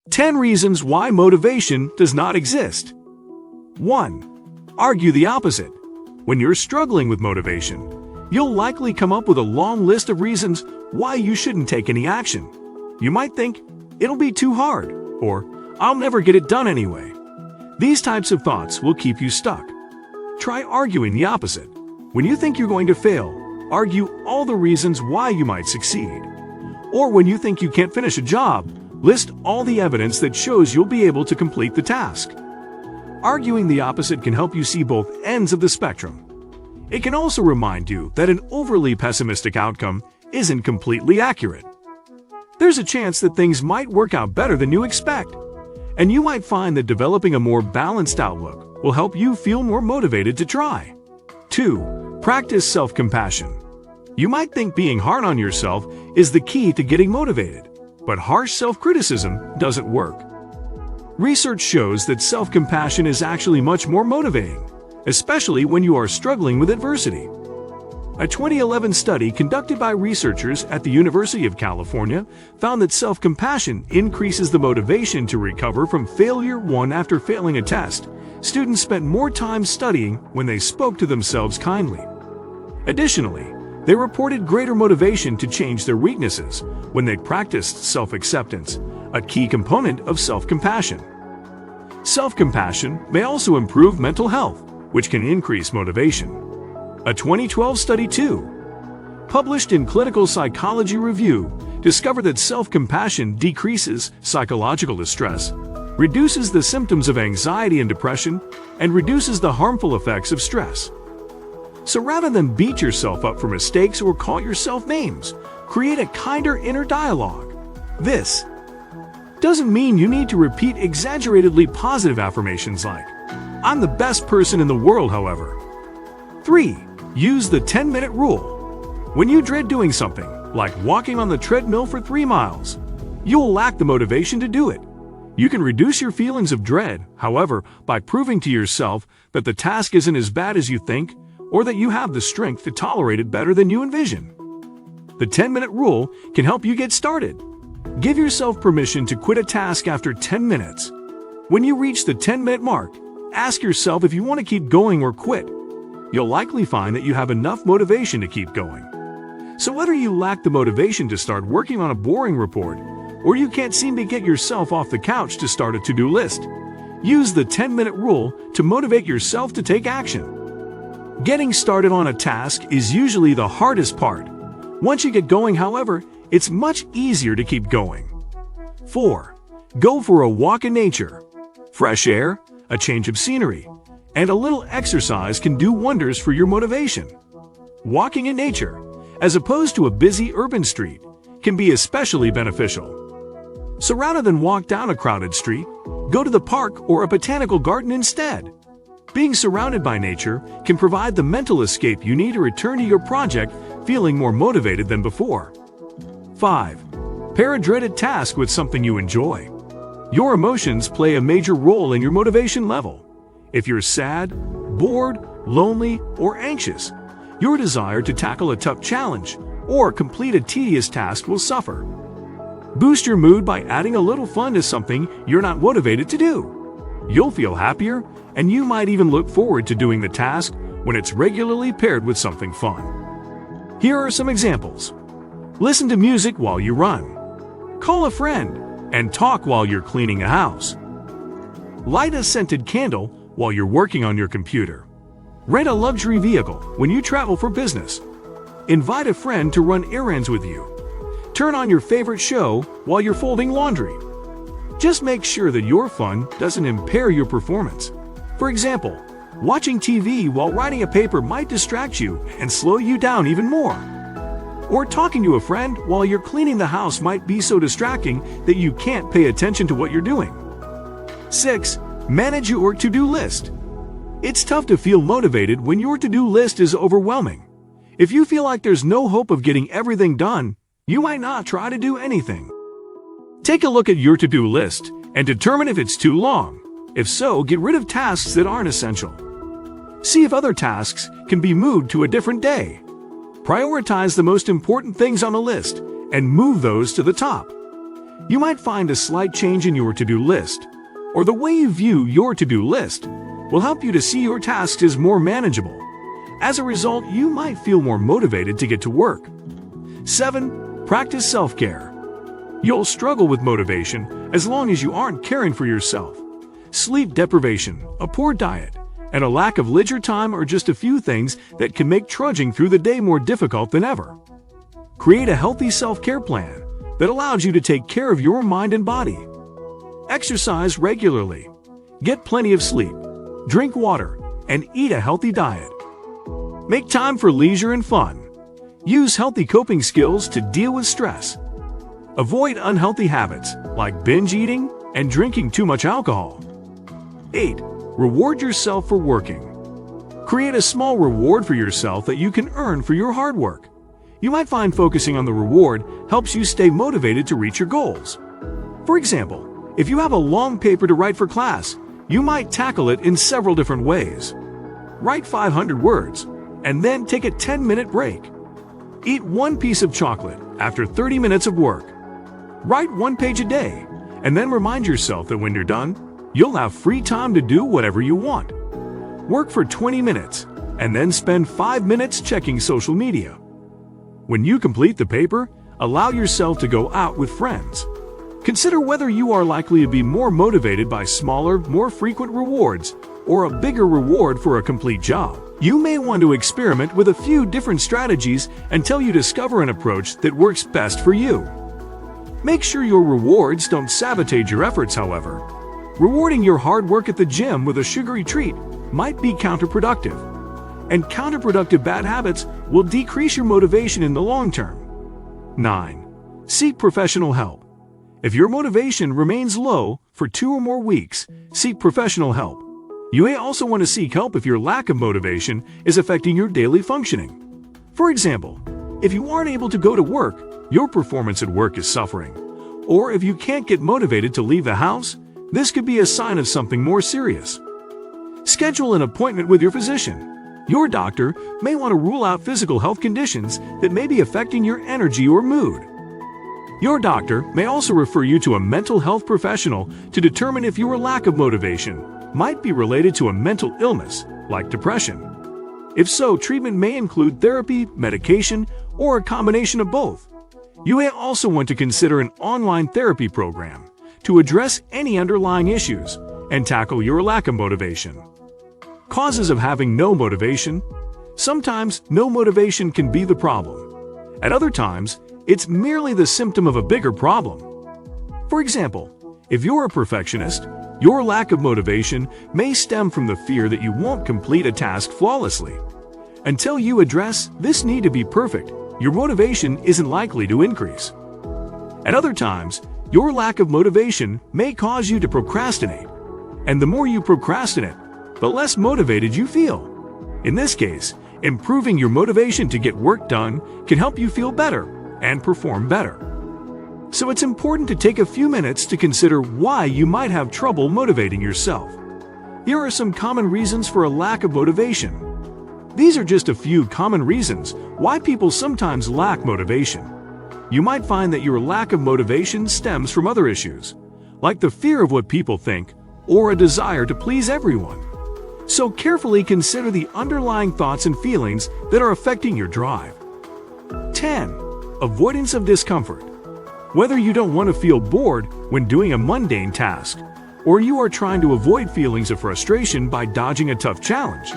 10 reasons why motivation does not exist. 1. Argue the opposite. When you're struggling with motivation, you'll likely come up with a long list of reasons why you shouldn't take any action. You might think, it'll be too hard, or I'll never get it done anyway. These types of thoughts will keep you stuck. Try arguing the opposite. When you think you're going to fail, argue all the reasons why you might succeed. Or when you think you can't finish a job, list all the evidence that shows you'll be able to complete the task. Arguing the opposite can help you see both ends of the spectrum. It can also remind you that an overly pessimistic outcome isn't completely accurate. There's a chance that things might work out better than you expect, and you might find that developing a more balanced outlook will help you feel more motivated to try. 2. Practice self-compassion. You might think being hard on yourself is the key to getting motivated, but harsh self-criticism doesn't work. Research shows that self-compassion is actually much more motivating, especially when you are struggling with adversity. A 2011 study conducted by researchers at the University of California found that self-compassion increases the motivation to recover from failure. After failing a test, students spent more time studying when they spoke to themselves kindly. Additionally, they reported greater motivation to change their weaknesses when they practiced self-acceptance, a key component of self-compassion. Self-compassion may also improve mental health, which can increase motivation. A 2012 study, published in Clinical Psychology Review, discovered that self-compassion decreases psychological distress, reduces the symptoms of anxiety and depression, and reduces the harmful effects of stress. So rather than beat yourself up for mistakes or call yourself names, create a kinder inner dialogue. This doesn't mean you need to repeat exaggeratedly positive affirmations like, "I'm the best person in the world," however. 3. Use the 10-minute rule. When you dread doing something, like walking on the treadmill for 3 miles, you'll lack the motivation to do it. You can reduce your feelings of dread, however, by proving to yourself that the task isn't as bad as you think, or that you have the strength to tolerate it better than you envision. The 10-minute rule can help you get started. Give yourself permission to quit a task after 10 minutes. When you reach the 10-minute mark, ask yourself if you want to keep going or quit. You'll likely find that you have enough motivation to keep going. So whether you lack the motivation to start working on a boring report, or you can't seem to get yourself off the couch to start a to-do list, use the 10-minute rule to motivate yourself to take action. Getting started on a task is usually the hardest part. Once you get going, however, it's much easier to keep going. 4. Go for a walk in nature. Fresh air, a change of scenery, and a little exercise can do wonders for your motivation. Walking in nature, as opposed to a busy urban street, can be especially beneficial. So rather than walk down a crowded street, go to the park or a botanical garden instead. Being surrounded by nature can provide the mental escape you need to return to your project feeling more motivated than before. 5. Pair a dreaded task with something you enjoy. Your emotions play a major role in your motivation level. If you're sad, bored, lonely, or anxious, your desire to tackle a tough challenge or complete a tedious task will suffer. Boost your mood by adding a little fun to something you're not motivated to do. You'll feel happier, and you might even look forward to doing the task when it's regularly paired with something fun. Here are some examples. Listen to music while you run. Call a friend and talk while you're cleaning a house. Light a scented candle while you're working on your computer. Rent a luxury vehicle when you travel for business. Invite a friend to run errands with you. Turn on your favorite show while you're folding laundry. Just make sure that your fun doesn't impair your performance. For example, watching TV while writing a paper might distract you and slow you down even more. Or talking to a friend while you're cleaning the house might be so distracting that you can't pay attention to what you're doing. 6. Manage your to-do list. It's tough to feel motivated when your to-do list is overwhelming. If you feel like there's no hope of getting everything done, you might not try to do anything. Take a look at your to-do list and determine if it's too long. If so, get rid of tasks that aren't essential. See if other tasks can be moved to a different day. Prioritize the most important things on the list and move those to the top. You might find a slight change in your to-do list, or the way you view your to-do list will help you to see your tasks as more manageable. As a result, you might feel more motivated to get to work. 7. Practice self-care. You'll struggle with motivation as long as you aren't caring for yourself. Sleep deprivation, a poor diet, and a lack of leisure time are just a few things that can make trudging through the day more difficult than ever. Create a healthy self-care plan that allows you to take care of your mind and body. Exercise regularly. Get plenty of sleep. Drink water, and eat a healthy diet. Make time for leisure and fun. Use healthy coping skills to deal with stress. Avoid unhealthy habits like binge eating and drinking too much alcohol. 8. Reward yourself for working. Create a small reward for yourself that you can earn for your hard work. You might find focusing on the reward helps you stay motivated to reach your goals. For example, if you have a long paper to write for class, you might tackle it in several different ways. Write 500 words, and then take a 10-minute break. Eat one piece of chocolate after 30 minutes of work. Write 1 page a day, and then remind yourself that when you're done, you'll have free time to do whatever you want. Work for 20 minutes, and then spend 5 minutes checking social media. When you complete the paper, allow yourself to go out with friends. Consider whether you are likely to be more motivated by smaller, more frequent rewards or a bigger reward for a complete job. You may want to experiment with a few different strategies until you discover an approach that works best for you. Make sure your rewards don't sabotage your efforts, however. Rewarding your hard work at the gym with a sugary treat might be counterproductive, and counterproductive bad habits will decrease your motivation in the long term. 9. Seek professional help. If your motivation remains low for 2 or more weeks, seek professional help. You may also want to seek help if your lack of motivation is affecting your daily functioning. For example, if you aren't able to go to work, your performance at work is suffering. Or if you can't get motivated to leave the house, this could be a sign of something more serious. Schedule an appointment with your physician. Your doctor may want to rule out physical health conditions that may be affecting your energy or mood. Your doctor may also refer you to a mental health professional to determine if your lack of motivation might be related to a mental illness, like depression. If so, treatment may include therapy, medication, or a combination of both. You may also want to consider an online therapy program to address any underlying issues and tackle your lack of motivation. Causes of having no motivation. Sometimes no motivation can be the problem. At other times, it's merely the symptom of a bigger problem. For example, if you're a perfectionist, your lack of motivation may stem from the fear that you won't complete a task flawlessly. Until you address this need to be perfect, your motivation isn't likely to increase. At other times, your lack of motivation may cause you to procrastinate, and the more you procrastinate, the less motivated you feel. In this case, improving your motivation to get work done can help you feel better and perform better. So it's important to take a few minutes to consider why you might have trouble motivating yourself. Here are some common reasons for a lack of motivation. These are just a few common reasons why people sometimes lack motivation. You might find that your lack of motivation stems from other issues, like the fear of what people think or a desire to please everyone. So carefully consider the underlying thoughts and feelings that are affecting your drive. 10. Avoidance of discomfort. Whether you don't want to feel bored when doing a mundane task, or you are trying to avoid feelings of frustration by dodging a tough challenge,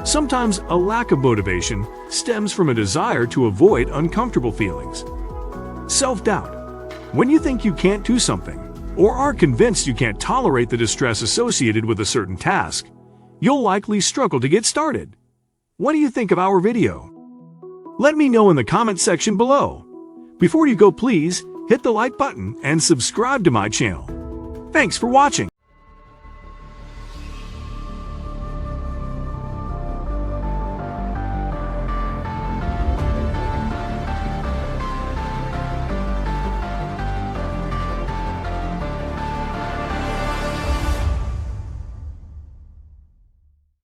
sometimes a lack of motivation stems from a desire to avoid uncomfortable feelings. Self-doubt. When you think you can't do something, or are convinced you can't tolerate the distress associated with a certain task, you'll likely struggle to get started. What do you think of our video? Let me know in the comment section below. Before you go, please hit the like button and subscribe to my channel. Thanks for watching.